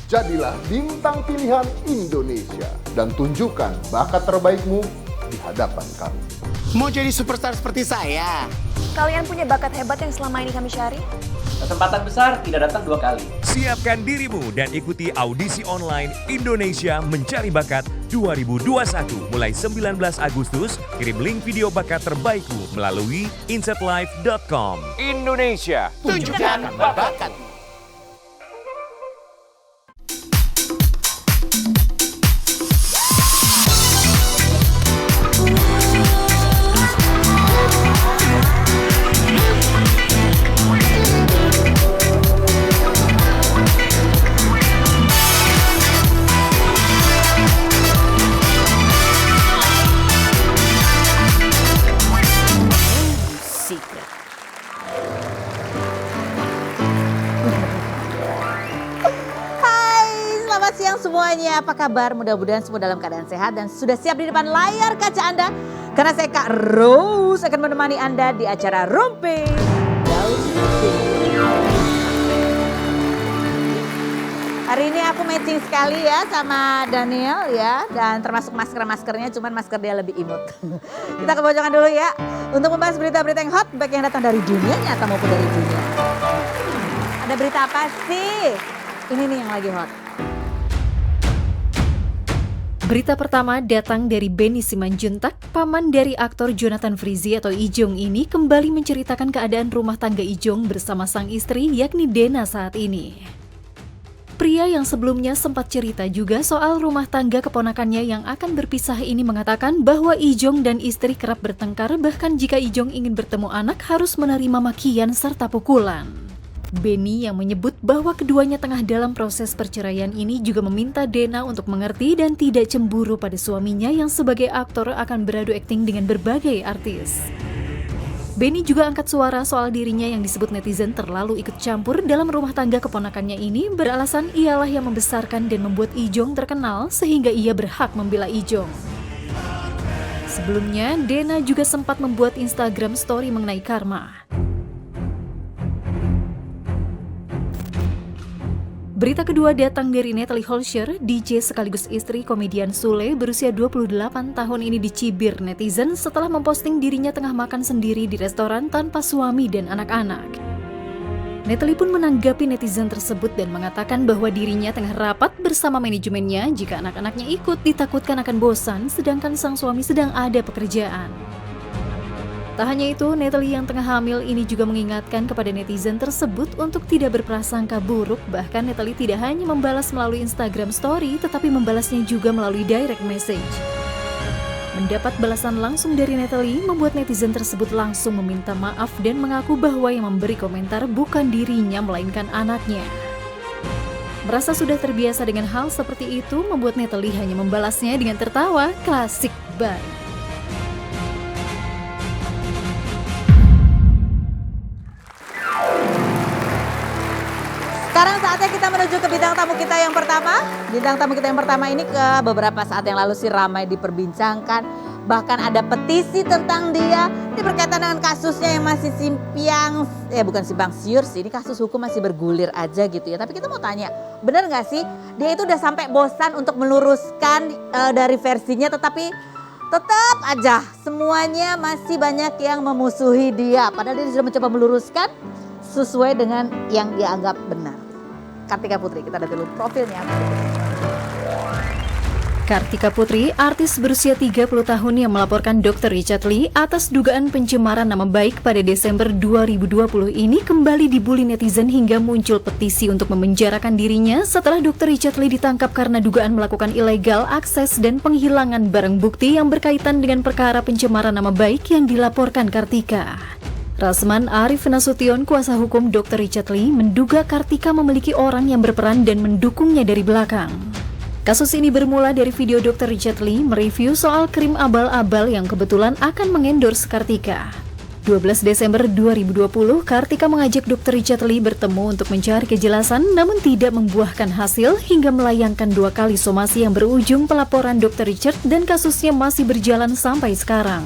Jadilah bintang pilihan Indonesia dan tunjukkan bakat terbaikmu di hadapan kami. Mau jadi superstar seperti saya? Kalian punya bakat hebat yang selama ini kami cari? Kesempatan besar tidak datang 2 kali. Siapkan dirimu dan ikuti audisi online Indonesia Mencari Bakat 2021 mulai 19 Agustus. Kirim link video bakat terbaikmu melalui insetlife.com. Indonesia, Tunjukkan bakatmu. Semuanya, apa kabar? Mudah-mudahan semua dalam keadaan sehat dan sudah siap di depan layar kaca Anda. Karena saya Kak Rose akan menemani Anda di acara Rumpi Daun. Hari ini aku matching sekali ya sama Daniel ya. Dan termasuk maskernya, cuman masker dia lebih imut. Kita ke bocoran dulu ya. Untuk membahas berita-berita yang hot, baik yang datang dari dunia nyata maupun dari dunia. Ada berita apa sih? Ini nih yang lagi hot. Berita pertama datang dari Benny Simanjuntak, paman dari aktor Jonathan Frizzy atau Ijong ini kembali menceritakan keadaan rumah tangga Ijong bersama sang istri yakni Dena saat ini. Pria yang sebelumnya sempat cerita juga soal rumah tangga keponakannya yang akan berpisah ini mengatakan bahwa Ijong dan istri kerap bertengkar, bahkan jika Ijong ingin bertemu anak harus menerima makian serta pukulan. Benny yang menyebut bahwa keduanya tengah dalam proses perceraian ini juga meminta Dena untuk mengerti dan tidak cemburu pada suaminya yang sebagai aktor akan beradu akting dengan berbagai artis. Benny juga angkat suara soal dirinya yang disebut netizen terlalu ikut campur dalam rumah tangga keponakannya ini, beralasan ialah yang membesarkan dan membuat Ijong terkenal sehingga ia berhak membela Ijong. Sebelumnya, Dena juga sempat membuat Instagram story mengenai karma. Berita kedua datang dari Natalie Holscher, DJ sekaligus istri komedian Sule berusia 28 tahun ini dicibir netizen setelah memposting dirinya tengah makan sendiri di restoran tanpa suami dan anak-anak. Natalie pun menanggapi netizen tersebut dan mengatakan bahwa dirinya tengah rapat bersama manajemennya jika anak-anaknya ikut ditakutkan akan bosan sedangkan sang suami sedang ada pekerjaan. Tak hanya itu, Natalie yang tengah hamil ini juga mengingatkan kepada netizen tersebut untuk tidak berprasangka buruk. Bahkan Natalie tidak hanya membalas melalui Instagram story, tetapi membalasnya juga melalui direct message. Mendapat balasan langsung dari Natalie, membuat netizen tersebut langsung meminta maaf dan mengaku bahwa yang memberi komentar bukan dirinya, melainkan anaknya. Merasa sudah terbiasa dengan hal seperti itu, membuat Natalie hanya membalasnya dengan tertawa, klasik banget. Sekarang saatnya kita menuju ke bintang tamu kita yang pertama. Bintang tamu kita yang pertama ini ke beberapa saat yang lalu sih ramai diperbincangkan. Bahkan ada petisi tentang dia. Ini berkaitan dengan kasusnya yang masih bukan simpang siur sih. Ini kasus hukum masih bergulir aja gitu ya. Tapi kita mau tanya, benar gak sih dia itu udah sampai bosan untuk meluruskan dari versinya, tetapi tetap aja semuanya masih banyak yang memusuhi dia. Padahal dia sudah mencoba meluruskan sesuai dengan yang dia anggap benar. Kartika Putri, kita lihat dulu profilnya. Kartika Putri, artis berusia 30 tahun yang melaporkan Dr. Richard Lee atas dugaan pencemaran nama baik pada Desember 2020 ini kembali dibully netizen hingga muncul petisi untuk memenjarakan dirinya setelah Dr. Richard Lee ditangkap karena dugaan melakukan ilegal akses dan penghilangan barang bukti yang berkaitan dengan perkara pencemaran nama baik yang dilaporkan Kartika. Rasman Arif Nasution, kuasa hukum Dr. Richard Lee, menduga Kartika memiliki orang yang berperan dan mendukungnya dari belakang. Kasus ini bermula dari video Dr. Richard Lee mereview soal krim abal-abal yang kebetulan akan mengendorse Kartika. 12 Desember 2020, Kartika mengajak Dr. Richard Lee bertemu untuk mencari kejelasan namun tidak membuahkan hasil hingga melayangkan 2 kali somasi yang berujung pelaporan Dr. Richard dan kasusnya masih berjalan sampai sekarang.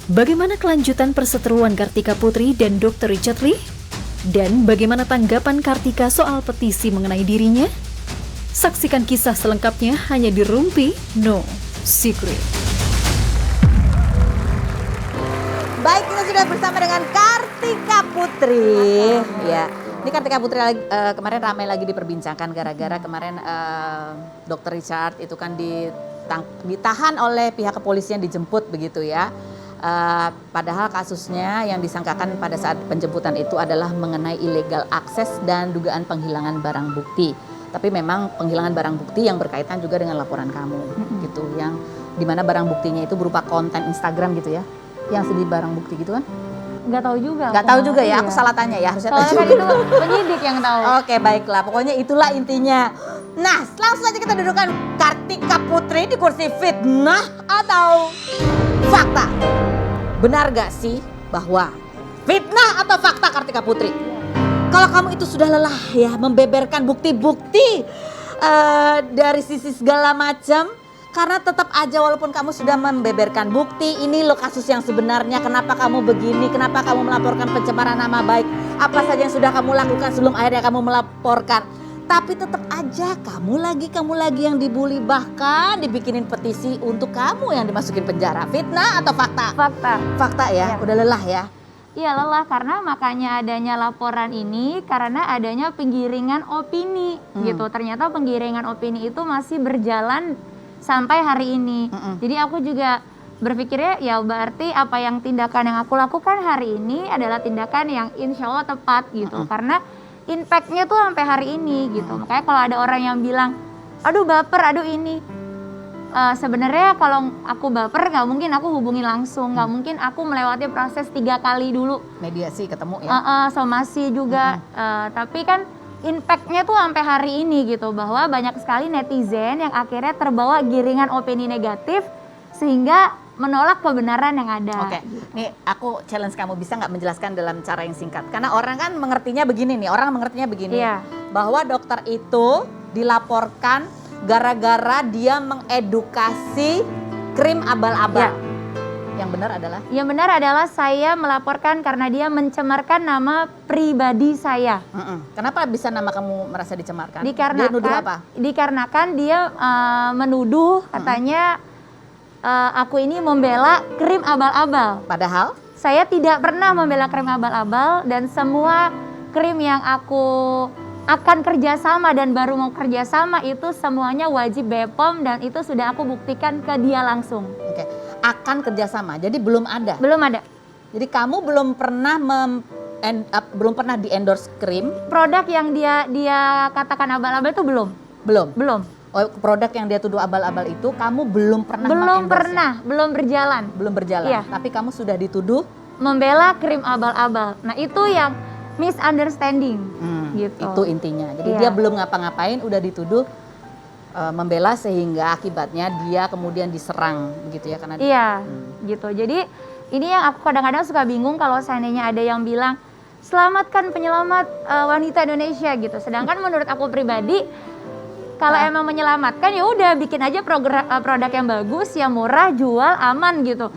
Bagaimana kelanjutan perseteruan Kartika Putri dan Dr. Richard Lee? Dan bagaimana tanggapan Kartika soal petisi mengenai dirinya? Saksikan kisah selengkapnya hanya di Rumpi No Secret. Baik, kita sudah bersama dengan Kartika Putri. Ya, ini Kartika Putri kemarin ramai lagi diperbincangkan gara-gara kemarin Dr. Richard itu kan ditahan oleh pihak kepolisian, dijemput begitu ya. Padahal kasusnya yang disangkakan pada saat penjemputan itu adalah mengenai illegal akses dan dugaan penghilangan barang bukti. Tapi memang penghilangan barang bukti yang berkaitan juga dengan laporan kamu gitu, yang dimana barang buktinya itu berupa konten Instagram gitu ya, yang sedih barang bukti gitu kan? Nggak tahu juga. Nggak tahu juga ya, aku salah tanya ya, harusnya tahu Soalnya kan juga. itu penyidik yang tahu. Oke, baiklah, pokoknya itulah intinya. Nah, langsung aja kita dudukkan Kartika Putri di kursi fitnah atau fakta. Benar gak sih bahwa fitnah atau fakta, Kartika Putri? Kalau kamu itu sudah lelah ya membeberkan bukti-bukti dari sisi segala macam, karena tetap aja walaupun kamu sudah membeberkan bukti, ini loh kasus yang sebenarnya, kenapa kamu begini, kenapa kamu melaporkan pencemaran nama baik, apa saja yang sudah kamu lakukan sebelum akhirnya kamu melaporkan. Tapi tetap aja kamu lagi yang dibully, bahkan dibikinin petisi untuk kamu yang dimasukin penjara. Fitnah atau fakta? Fakta. Fakta ya, udah lelah ya. Iya lelah, karena makanya adanya laporan ini karena adanya penggiringan opini gitu. Ternyata penggiringan opini itu masih berjalan sampai hari ini. Jadi aku juga berpikirnya ya berarti apa yang tindakan yang aku lakukan hari ini adalah tindakan yang insya Allah tepat gitu. Karena impact-nya tuh sampai hari ini gitu. Makanya kalau ada orang yang bilang, aduh baper, aduh ini. Sebenarnya kalau aku baper nggak mungkin aku hubungi langsung, nggak mungkin aku melewati proses 3 kali dulu. Mediasi ketemu ya? Somasi juga, tapi kan impact-nya tuh sampai hari ini gitu, bahwa banyak sekali netizen yang akhirnya terbawa giringan opini negatif sehingga menolak kebenaran yang ada. Oke, nih aku challenge kamu, bisa nggak menjelaskan dalam cara yang singkat? Karena orang kan mengertinya begini nih, Iya. bahwa dokter itu dilaporkan gara-gara dia mengedukasi krim abal-abal. Ya. Yang benar adalah? Yang benar adalah saya melaporkan karena dia mencemarkan nama pribadi saya. Kenapa bisa nama kamu merasa dicemarkan? Dia nuduh apa? Dikarenakan dia menuduh katanya aku ini membela krim abal-abal. Padahal? Saya tidak pernah membela krim abal-abal, dan semua krim yang aku akan kerjasama dan baru mau kerjasama itu semuanya wajib BPOM, dan itu sudah aku buktikan ke dia langsung. Oke, akan kerjasama, jadi belum ada? Belum ada. Jadi kamu belum pernah di endorse krim? Produk yang dia katakan abal-abal itu belum. Belum. Oh, produk yang dia tuduh abal-abal itu kamu belum pernah belum berjalan. Belum berjalan. Iya. Tapi kamu sudah dituduh membela krim abal-abal. Nah, itu yang misunderstanding gitu. Itu intinya. Jadi Iya. dia belum ngapa-ngapain udah dituduh membela, sehingga akibatnya dia kemudian diserang gitu ya, karena Iya, gitu. Jadi ini yang aku kadang-kadang suka bingung kalau seandainya ada yang bilang selamatkan penyelamat wanita Indonesia gitu. Sedangkan menurut aku pribadi, kalau emang menyelamatkan ya udah bikin aja produk yang bagus, yang murah, jual, aman gitu.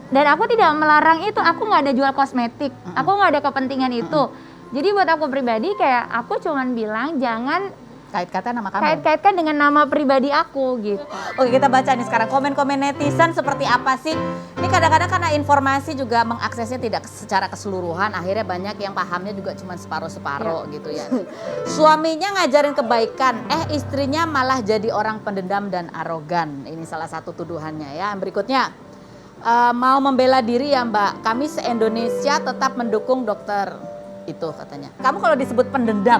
Dan aku tidak melarang itu, aku nggak ada jual kosmetik, aku nggak ada kepentingan itu. Jadi buat aku pribadi kayak aku cuman bilang jangan kait-kaitan nama kamu. kait-kaitkan dengan nama pribadi aku gitu. Oke, kita baca nih sekarang komen-komen netizen seperti apa sih. Ini kadang-kadang karena informasi juga mengaksesnya tidak secara keseluruhan, akhirnya banyak yang pahamnya juga cuma separuh-separuh gitu ya. Suaminya ngajarin kebaikan, istrinya malah jadi orang pendendam dan arogan. Ini salah satu tuduhannya ya. Berikutnya, mau membela diri ya Mbak, kami se-Indonesia tetap mendukung dokter itu katanya. Kamu kalau disebut pendendam,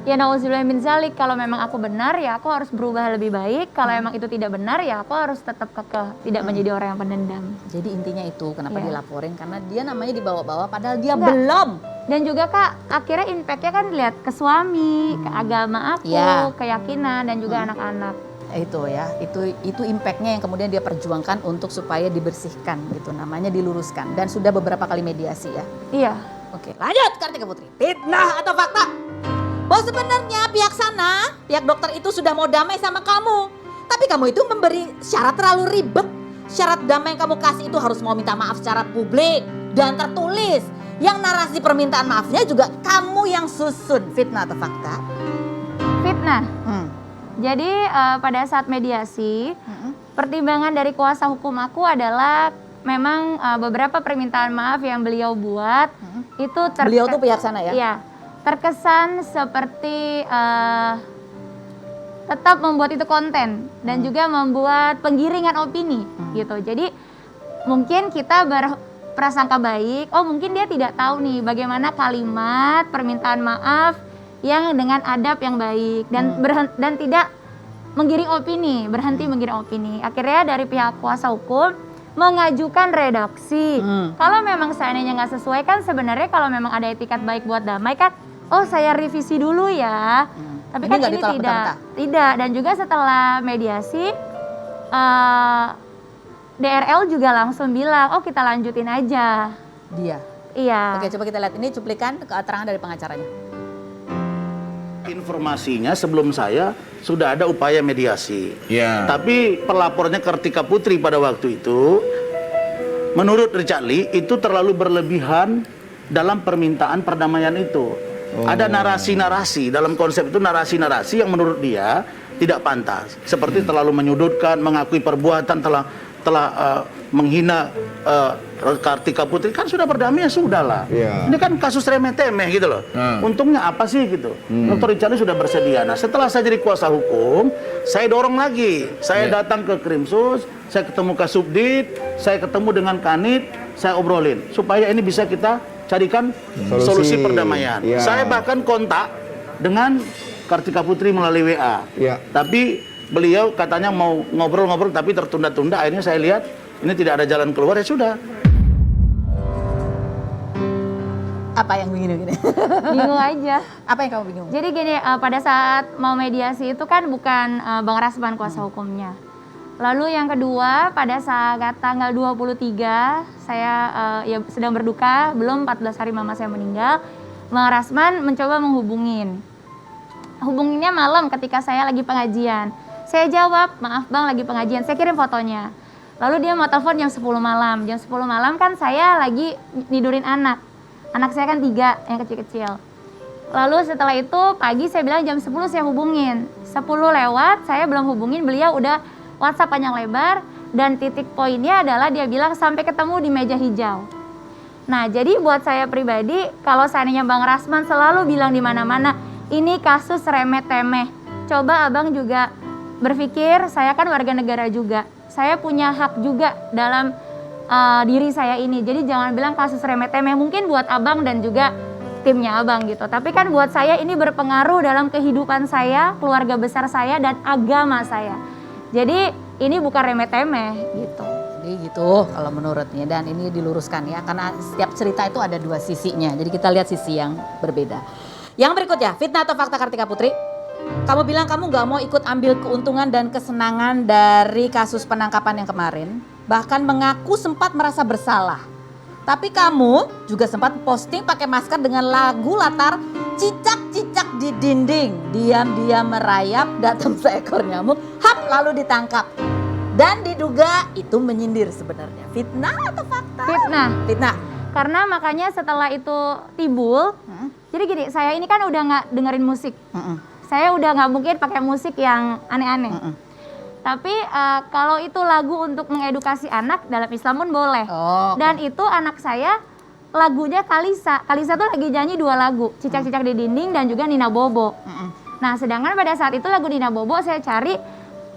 Ya nauzubillah min zalik, kalau memang aku benar ya aku harus berubah lebih baik. Kalau emang itu tidak benar ya aku harus tetap kekeh, tidak menjadi orang yang pendendam. jadi intinya itu kenapa Iya. dilaporin, karena dia namanya dibawa-bawa padahal dia Enggak. belum. Dan juga Kak, akhirnya impact-nya kan lihat ke suami, ke agama aku, Iya. keyakinan, dan juga anak-anak. Itu ya, itu impactnya yang kemudian dia perjuangkan untuk supaya dibersihkan gitu, namanya diluruskan, dan sudah beberapa kali mediasi ya. Iya. Oke, lanjut Kartika Putri. Fitnah atau fakta? Bahwa sebenarnya pihak sana, pihak dokter itu sudah mau damai sama kamu, tapi kamu itu memberi syarat terlalu ribet. Syarat damai yang kamu kasih itu harus mau minta maaf secara publik dan tertulis. Yang narasi permintaan maafnya juga kamu yang susun. Fitnah atau fakta? Fitnah. Jadi pada saat mediasi, pertimbangan dari kuasa hukum aku adalah memang beberapa permintaan maaf yang beliau buat itu Beliau tuh pihak sana ya? Iya, terkesan seperti tetap membuat itu konten dan juga membuat penggiringan opini gitu. Jadi mungkin kita berprasangka baik, oh mungkin dia tidak tahu nih bagaimana kalimat permintaan maaf yang dengan adab yang baik dan tidak menggiring opini, berhenti menggiring opini. Akhirnya dari pihak kuasa hukum mengajukan redaksi. Kalau memang seandainya nggak sesuai kan sebenarnya kalau memang ada etikat baik buat damai kan, oh saya revisi dulu ya. Tapi kan ini tidak. Dan juga setelah mediasi, DRL juga langsung bilang, oh kita lanjutin aja. Dia? Iya. Oke, coba kita lihat ini cuplikan keterangan dari pengacaranya. Informasinya sebelum saya sudah ada upaya mediasi. Tapi pelapornya Kartika Putri pada waktu itu, menurut Richard Lee itu terlalu berlebihan dalam permintaan perdamaian itu. Ada narasi-narasi dalam konsep itu, narasi-narasi yang menurut dia tidak pantas. Seperti terlalu menyudutkan, mengakui perbuatan telah menghina Kartika Putri. Kan sudah berdamai ya sudahlah. Ini kan kasus remeh-temeh gitu loh. Untungnya apa sih gitu. Dr. Richard Lee sudah bersedia. Nah setelah saya jadi kuasa hukum, saya dorong lagi. Saya datang ke Krimsus, saya ketemu Kasubdit, saya ketemu dengan Kanit, saya obrolin supaya ini bisa kita carikan solusi perdamaian. Saya bahkan kontak dengan Kartika Putri melalui WA. Tapi beliau katanya mau ngobrol-ngobrol tapi tertunda-tunda. Akhirnya saya lihat ini tidak ada jalan keluar, ya sudah. Apa yang bingung gini? Bingung aja. Apa yang kamu bingung? Jadi gini, pada saat mau mediasi itu kan bukan Bang Rasman kuasa hukumnya. Lalu yang kedua, pada saat tanggal 23, saya ya sedang berduka, belum 14 hari mama saya meninggal. Bang Rasman mencoba menghubungin. Hubunginnya malam ketika saya lagi pengajian. Saya jawab, maaf bang lagi pengajian, saya kirim fotonya. Lalu dia mau telepon jam 10 malam. Jam 10 malam kan saya lagi nidurin anak. Anak saya kan 3 yang kecil-kecil. Lalu setelah itu pagi saya bilang jam 10 saya hubungin. 10 lewat, saya belum hubungin, beliau udah WhatsApp panjang lebar. Dan titik poinnya adalah dia bilang sampai ketemu di meja hijau. Nah jadi buat saya pribadi, kalau seandainya Bang Rasman selalu bilang di mana-mana, ini kasus remeh-temeh. Coba abang juga berpikir, saya kan warga negara juga. Saya punya hak juga dalam diri saya ini. Jadi jangan bilang kasus remeh-temeh. Mungkin buat abang dan juga timnya abang gitu. Tapi kan buat saya ini berpengaruh dalam kehidupan saya, keluarga besar saya, dan agama saya. Jadi ini bukan remeh-temeh gitu. Jadi gitu kalau menurutnya, dan ini diluruskan ya. Karena setiap cerita itu ada 2 sisinya. Jadi kita lihat sisi yang berbeda. Yang berikutnya, fitnah atau fakta Kartika Putri? Kamu bilang kamu gak mau ikut ambil keuntungan dan kesenangan dari kasus penangkapan yang kemarin. Bahkan mengaku sempat merasa bersalah. Tapi kamu juga sempat posting pakai masker dengan lagu latar cicak-cicak di dinding. Diam-diam merayap, datang seekor nyamuk, hap lalu ditangkap. Dan diduga itu menyindir sebenarnya. Fitnah atau fakta? Fitnah. Fitnah. Karena makanya setelah itu timbul, jadi gini, saya ini kan udah nggak dengerin musik. Saya udah nggak mungkin pakai musik yang aneh-aneh. Tapi kalau itu lagu untuk mengedukasi anak, dalam Islam pun boleh. Dan itu anak saya lagunya Kalisa. Kalisa tuh lagi nyanyi 2 lagu, Cicak-cicak di dinding dan juga Nina Bobo. Nah sedangkan pada saat itu lagu Nina Bobo saya cari,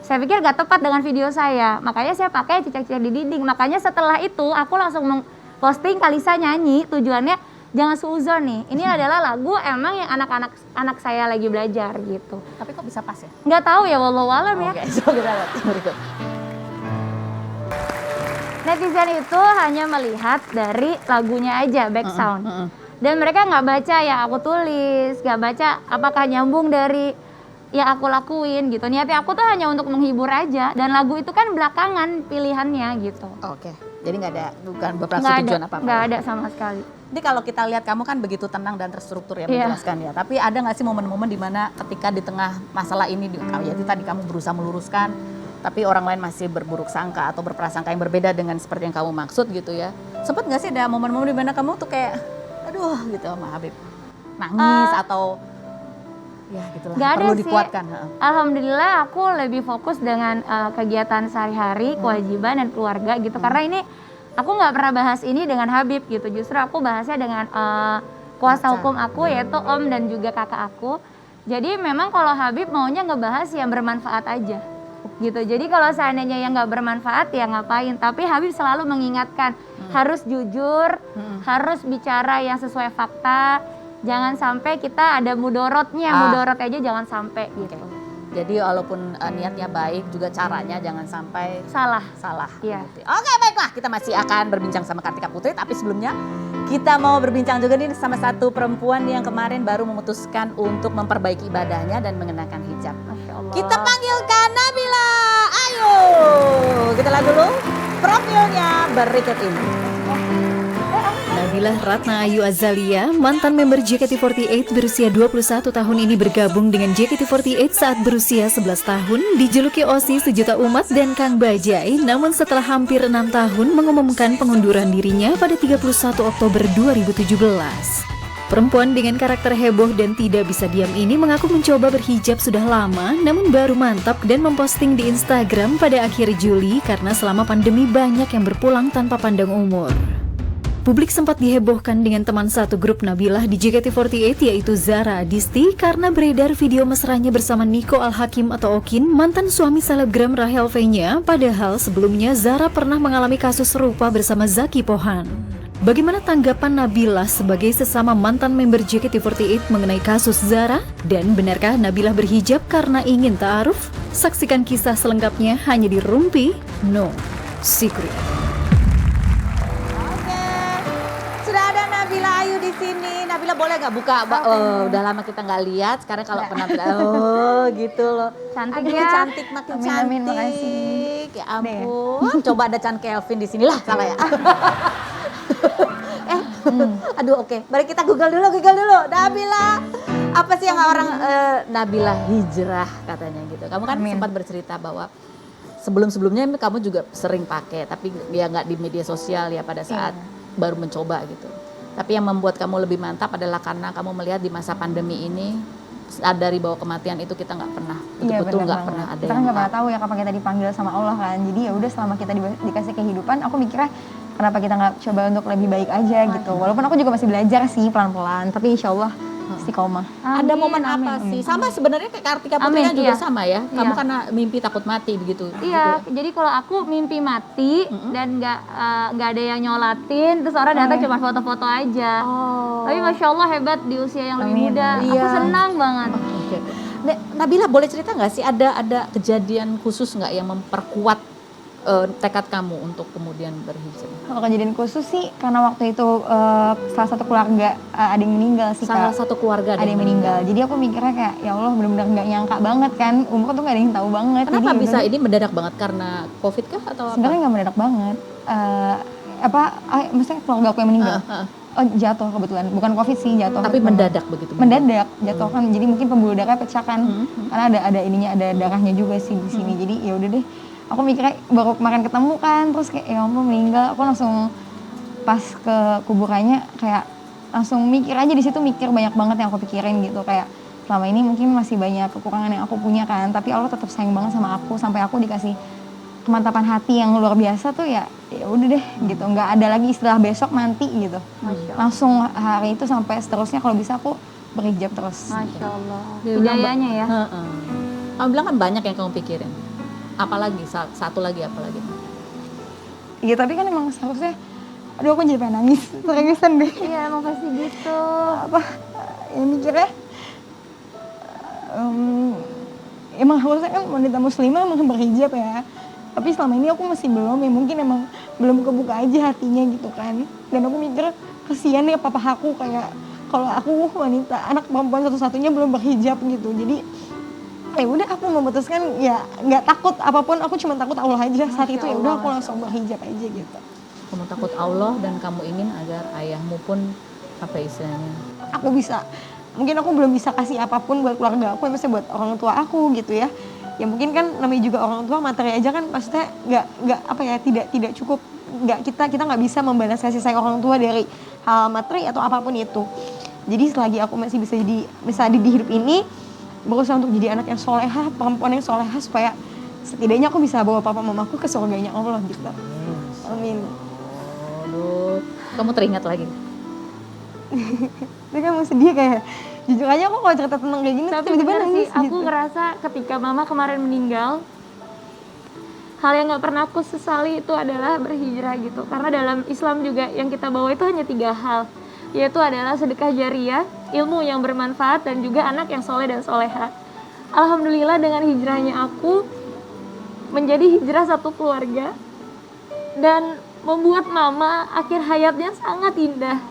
saya pikir gak tepat dengan video saya. Makanya saya pakai Cicak-cicak di dinding. Makanya setelah itu aku langsung posting Kalisa nyanyi, tujuannya jangan suuzon nih. Ini adalah lagu emang yang anak saya lagi belajar gitu. Tapi kok bisa pas ya? Nggak tahu ya, wallahu alam ya. Oke, so kita lihat berikut. Netizen itu hanya melihat dari lagunya aja, back sound. Dan mereka nggak baca yang aku tulis, nggak baca apakah nyambung dari yang aku lakuin gitu. Niatnya aku tuh hanya untuk menghibur aja. Dan lagu itu kan belakangan pilihannya gitu. Oke, jadi nggak ada, bukan berpersetujuan apa-apa? Nggak ada sama sekali. Jadi kalau kita lihat kamu kan begitu tenang dan terstruktur ya menjelaskan ya. Tapi ada nggak sih momen-momen di mana ketika di tengah masalah ini, ya itu tadi kamu berusaha meluruskan, tapi orang lain masih berburuk sangka atau berprasangka yang berbeda dengan seperti yang kamu maksud gitu ya. Sempet nggak sih ada momen-momen di mana kamu tuh kayak, aduh gitu sama Habib, nangis atau Ya gitulah, Nggak ada perlu sih. dikuatkan. Alhamdulillah aku lebih fokus dengan kegiatan sehari-hari, kewajiban dan keluarga gitu. Karena ini aku nggak pernah bahas ini dengan Habib gitu. Justru aku bahasnya dengan kuasa hukum aku yaitu Om dan juga kakak aku. Jadi memang kalau Habib maunya ngebahas yang bermanfaat aja gitu. Jadi kalau seandainya yang nggak bermanfaat ya ngapain. Tapi Habib selalu mengingatkan harus jujur, harus bicara yang sesuai fakta. Jangan sampai kita ada mudorotnya, mudorot aja jangan sampai gitu. Jadi walaupun niatnya baik, juga caranya jangan sampai Salah. Iya. Gitu. Oke, baiklah, kita masih akan berbincang sama Kartika Putri, tapi sebelumnya kita mau berbincang juga nih sama satu perempuan yang kemarin baru memutuskan untuk memperbaiki ibadahnya dan mengenakan hijab. Masya Allah. Kita panggilkan Nabila. Ayo, kita lihat dulu profilnya berikut ini. Nabila Ratna Ayu Azalia, mantan member JKT48 berusia 21 tahun ini bergabung dengan JKT48 saat berusia 11 tahun, dijuluki Osi Sejuta Umat dan Kang Bajai, namun setelah hampir 6 tahun mengumumkan pengunduran dirinya pada 31 Oktober 2017. Perempuan dengan karakter heboh dan tidak bisa diam ini mengaku mencoba berhijab sudah lama, namun baru mantap dan memposting di Instagram pada akhir Juli karena selama pandemi banyak yang berpulang tanpa pandang umur. Publik sempat dihebohkan dengan teman satu grup Nabilah di JKT48 yaitu Zara Adisti karena beredar video mesranya bersama Niko Al-Hakim atau Okin, mantan suami selebgram Rahel V-nya, padahal sebelumnya Zara pernah mengalami kasus serupa bersama Zaki Pohan. Bagaimana tanggapan Nabilah sebagai sesama mantan member JKT48 mengenai kasus Zara? Dan benarkah Nabilah berhijab karena ingin ta'aruf? Saksikan kisah selengkapnya hanya di Rumpi No Secret. Nabila Ayu di sini. Nabila boleh nggak buka? Udah lama kita nggak lihat. Sekarang kalau penampilan, gitu loh. Cantik Aduh, ya. cantik makin Amin, cantik. amin, makasih. Ya ampun. Coba ada Chan Kelvin di sini lah, salah ya. Aduh oke. Mari kita Google dulu. Nabila. Apa sih yang orang Nabila hijrah katanya gitu. Kamu kan sempat bercerita bahwa sebelum-sebelumnya kamu juga sering pakai, tapi ya nggak di media sosial ya pada saat baru mencoba gitu. Tapi yang membuat kamu lebih mantap adalah karena kamu melihat di masa pandemi ini sadari bahwa kematian itu kita nggak pernah betul-betul nggak pernah ada. Kita kan nggak pernah tahu ya kapan kita dipanggil sama Allah kan. Jadi ya udah selama kita dikasih kehidupan, aku mikirnya kenapa kita nggak coba untuk lebih baik aja gitu. Walaupun aku juga masih belajar sih pelan-pelan, tapi insya Allah istiqomah. Ada momen apa sih? Sama sebenarnya kayak Kartika Putri kan juga sama ya. Kamu karena mimpi takut mati begitu. Iya, jadi kalau aku mimpi mati dan nggak ada yang nyolatin, terus orang datang cuma foto-foto aja. Tapi masya Allah hebat di usia yang lebih muda. Aku senang banget. Nabila boleh cerita nggak sih ada kejadian khusus nggak yang memperkuat tekad kamu untuk kemudian berhijrah? Kalau kejadian khusus sih karena waktu itu salah satu keluarga ada yang meninggal sih Kak. Salah satu keluarga ada yang meninggal. Jadi aku mikirnya kayak ya Allah benar-benar nggak nyangka banget kan. Umur tuh nggak ada yang tahu banget. Kenapa jadi, bisa ini mendadak banget karena COVID kah atau apa? Sebenarnya nggak mendadak banget. Maksudnya keluarga aku yang meninggal. Oh jatuh kebetulan, bukan COVID sih jatuh. Tapi mendadak begitu? Mendadak jatuh kan. Jadi mungkin pembuluh darah pecah kan. Karena ada ininya, ada darahnya juga sih di sini. Jadi ya udah deh. Aku mikirnya baru kemarin ketemu kan, terus kayak ya ampun meninggal. Aku langsung pas ke kuburannya kayak langsung mikir aja di situ, mikir banyak banget yang aku pikirin gitu, kayak selama ini mungkin masih banyak kekurangan yang aku punya kan, tapi Allah tetap sayang banget sama aku sampai aku dikasih kemantapan hati yang luar biasa tuh ya udah deh gitu, nggak ada lagi istilah besok nanti gitu. Langsung hari itu sampai seterusnya kalau bisa aku berhijab terus. Masya Allah. Hidayahnya ya. Kamu bilang kan banyak yang kamu pikirin. Apalagi satu lagi apalagi? Iya tapi kan emang seharusnya, aduh aku jadi pengen nangis, seriusan deh. Iya emang pasti gitu. Ya mikirnya, emang harusnya kan wanita muslimah emang berhijab ya. Tapi selama ini aku masih belum, ya mungkin emang belum kebuka aja hatinya gitu kan. Dan aku mikir kasihan ya papa aku, kayak kalau aku wanita, anak perempuan satu-satunya belum berhijab gitu. Jadi ya udah aku memutuskan ya nggak takut apapun, aku cuma takut Allah aja saat itu. Ya udah aku langsung berhijab aja gitu. Kamu takut Allah dan kamu ingin agar ayahmu pun apa istilahnya? Aku bisa, mungkin aku belum bisa kasih apapun buat keluarga aku, maksudnya buat orang tua aku gitu ya. Ya mungkin kan namanya juga orang tua, materi aja kan maksudnya nggak apa ya, tidak cukup. Kita nggak bisa membalas kasih sayang orang tua dari hal materi atau apapun itu. Jadi selagi aku masih bisa di hidup ini, berusaha untuk jadi anak yang solehah, perempuan yang solehah, supaya setidaknya aku bisa bawa papa mamaku ke surganya Allah gitu. Amin. Aduh, kamu teringat lagi? Tapi kan sedih kayak, jujur aja aku kalau cerita tentang kayak gini Tapi tiba-tiba bener nangis sih, aku gitu. ngerasa ketika mama kemarin meninggal, hal yang gak pernah aku sesali itu adalah berhijrah gitu. Karena dalam Islam juga yang kita bawa itu hanya 3 hal, yaitu adalah sedekah jariah, ilmu yang bermanfaat, dan juga anak yang soleh dan soleha. Alhamdulillah dengan hijrahnya aku menjadi hijrah satu keluarga dan membuat mama akhir hayatnya sangat indah.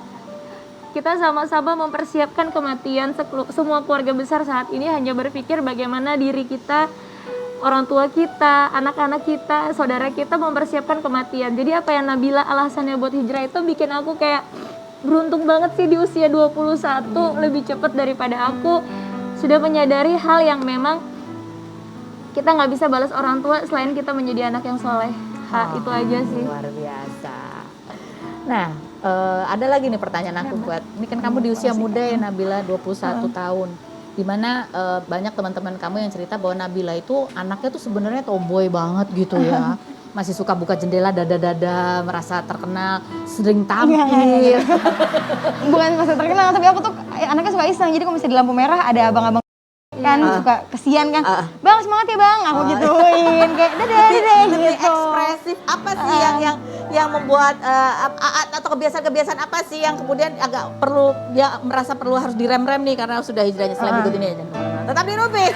Kita sama-sama mempersiapkan kematian semua keluarga besar saat ini hanya berpikir bagaimana diri kita, orang tua kita, anak-anak kita, saudara kita mempersiapkan kematian. Jadi apa yang Nabila alasannya buat hijrah itu bikin aku kayak beruntung banget sih di usia 21 lebih cepat daripada aku sudah menyadari hal yang memang kita nggak bisa balas orang tua selain kita menjadi anak yang soleh. Itu aja sih. Luar biasa. Nah, ada lagi nih pertanyaan aku buat, ini kan kamu di usia muda ya Nabila, 21 tahun. Dimana banyak teman-teman kamu yang cerita bahwa Nabila itu anaknya tuh sebenarnya tomboy banget gitu ya. Masih suka buka jendela dada-dada, merasa terkenal, sering tampil. Bukan masa terkenal, tapi aku tuh anaknya suka iseng. Jadi kalau misalnya di lampu merah ada abang-abang kan suka kesian kan, bang semangat ya bang, aku gituin kayak dadah Lebih gitu. ekspresif apa sih yang membuat atau kebiasaan-kebiasaan apa sih yang kemudian agak perlu dia merasa perlu harus direm-rem nih karena sudah hijrahnya selain berikut ini ya. Tetap di Nupi.